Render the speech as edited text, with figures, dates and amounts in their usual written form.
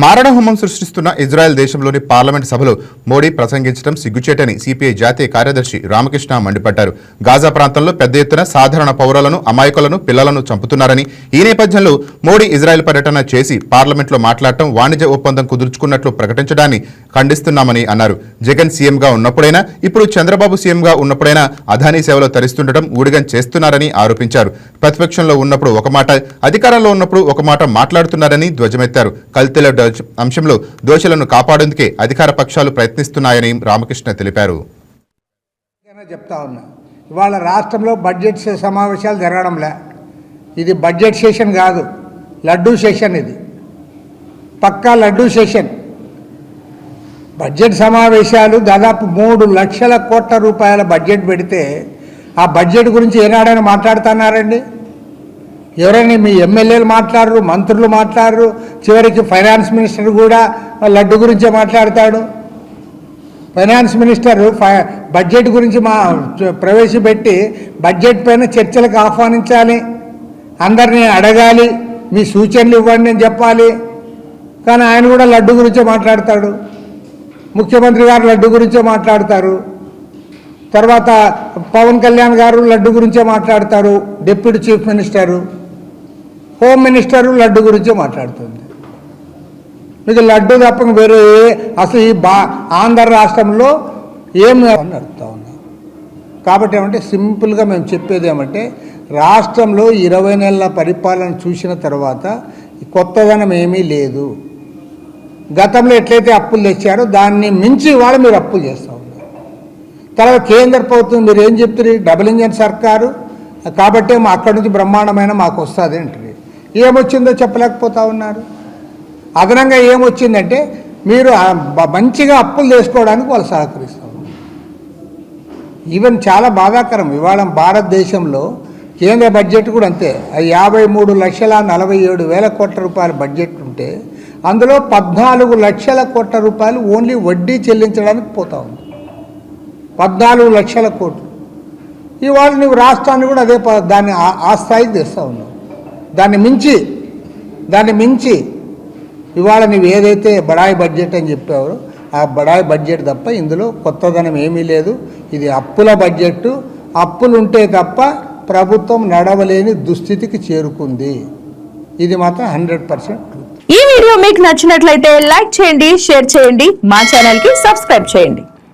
మారణహోమం సృష్టిస్తున్న Israel దేశంలోని parliament సభలో Modi ప్రసంగించడం సిగ్గుచేటని CPI జాతీయ కార్యదర్శి రామకృష్ణ మండిపడ్డారు. గాజా ప్రాంతంలో పెద్ద ఎత్తున సాధారణ పౌరులను, అమాయకులను, పిల్లలను చంపుతున్నారని, ఈ నేపథ్యంలో మోడీ ఇజ్రాయెల్ పర్యటన చేసి పార్లమెంట్లో మాట్లాడటం వాణిజ్య ఒప్పందం కుదుర్చుకున్నట్లు ప్రకటించడాన్ని ఖండిస్తున్నామని అన్నారు. జగన్ సీఎంగా ఉన్నప్పుడైనా, ఇప్పుడు చంద్రబాబు సీఎంగా ఉన్నప్పుడైనా అదానీ సేవలో తరిస్తుండటం ఊడిగం చేస్తున్నారని ఆరోపించారు. ప్రతిపక్షంలో ఉన్నప్పుడు ఒక మాట, అధికారంలో ఉన్నప్పుడు ఒక మాట మాట్లాడుతున్నారని ధ్వజమెత్తారు. కల్తీల అంశంలో దోషులను కాపాడేందుకే అధికార పక్షాలు ప్రయత్నిస్తున్నాయని రామకృష్ణ తెలిపారు. చెప్తా ఉన్నా, ఇవాళ రాష్ట్రంలో బడ్జెట్ సమావేశాలు జరగడంలే. ఇది బడ్జెట్ సెషన్ కాదు, లడ్డూ సెషన్. ఇది పక్కా లడ్డూ సెషన్. బడ్జెట్ సమావేశాలు దాదాపు 3 లక్షల కోట్ల రూపాయల బడ్జెట్ పెడితే ఆ బడ్జెట్ గురించి ఏనాడైనా మాట్లాడుతున్నారండి? ఎవరైనా మీ ఎమ్మెల్యేలు మాట్లాడరు, మంత్రులు మాట్లాడరు, చివరికి ఫైనాన్స్ మినిస్టర్ కూడా లడ్డు గురించే మాట్లాడతాడు. ఫైనాన్స్ మినిస్టర్ బడ్జెట్ గురించి ప్రవేశపెట్టి బడ్జెట్ పైన చర్చలకు ఆహ్వానించాలి, అందరినీ అడగాలి, మీ సూచనలు ఇవ్వండి అని చెప్పాలి. కానీ ఆయన కూడా లడ్డు గురించే మాట్లాడతాడు. ముఖ్యమంత్రి గారు లడ్డు గురించే మాట్లాడతారు. తర్వాత పవన్ కళ్యాణ్ గారు లడ్డు గురించే మాట్లాడతారు. Deputy chief minister, home minister laddu గురించే మాట్లాడుతుంది. మీకు లడ్డు తప్ప వేరే అసలు ఈ ఆంధ్ర రాష్ట్రంలో ఏం నడుపుతా ఉన్నా. కాబట్టి ఏమంటే సింపుల్గా మేము చెప్పేది ఏమంటే, రాష్ట్రంలో 20 నెలల పరిపాలన చూసిన తర్వాత కొత్తదనం ఏమీ లేదు. గతంలో ఎట్లయితే అప్పులు తెచ్చారో దాన్ని మించి ఇవాళ మీరు అప్పులు చేస్తూ ఉన్నారు. తర్వాత కేంద్ర ప్రభుత్వం మీరు ఏం చెప్తారు? డబుల్ ఇంజన్ సర్కారు కాబట్టి అక్కడి నుంచి బ్రహ్మాండమైన మాకు వస్తుంది అంటారు. ఏమొచ్చిందో చెప్పలేకపోతా ఉన్నారు. అదనంగా ఏమొచ్చిందంటే మీరు మంచిగా అప్పులు చేసుకోవడానికి వాళ్ళు సహకరిస్తారు. ఈవెన్ చాలా బాధాకరం, ఇవాళ భారతదేశంలో కేంద్ర బడ్జెట్ కూడా అంతే. 53,47,000 కోట్ల రూపాయల బడ్జెట్ ఉంటే అందులో 14 లక్షల కోట్ల రూపాయలు ఓన్లీ వడ్డీ చెల్లించడానికి పోతా ఉంది. 14 లక్షల కోట్లు. ఇవాళ నువ్వు రాష్ట్రాన్ని కూడా అదే దాన్ని ఆ స్థాయికి తెస్తూ ఉన్నావు. దాన్ని మించి ఇవాళ నువ్వు ఏదైతే బడాయి బడ్జెట్ అని చెప్పావో ఆ బడాయి బడ్జెట్ తప్ప ఇందులో కొత్తదనం ఏమీ లేదు. ఇది అప్పుల బడ్జెట్. అప్పులుంటే తప్ప ప్రభుత్వం నడవలేని దుస్థితికి చేరుకుంది. ఇది మాత్రం 100% ట్రూత్. ఈ వీడియో మీకు నచ్చినట్లయితే లైక్ చేయండి, షేర్ చేయండి, మా ఛానల్ కి సబ్స్క్రైబ్ చేయండి.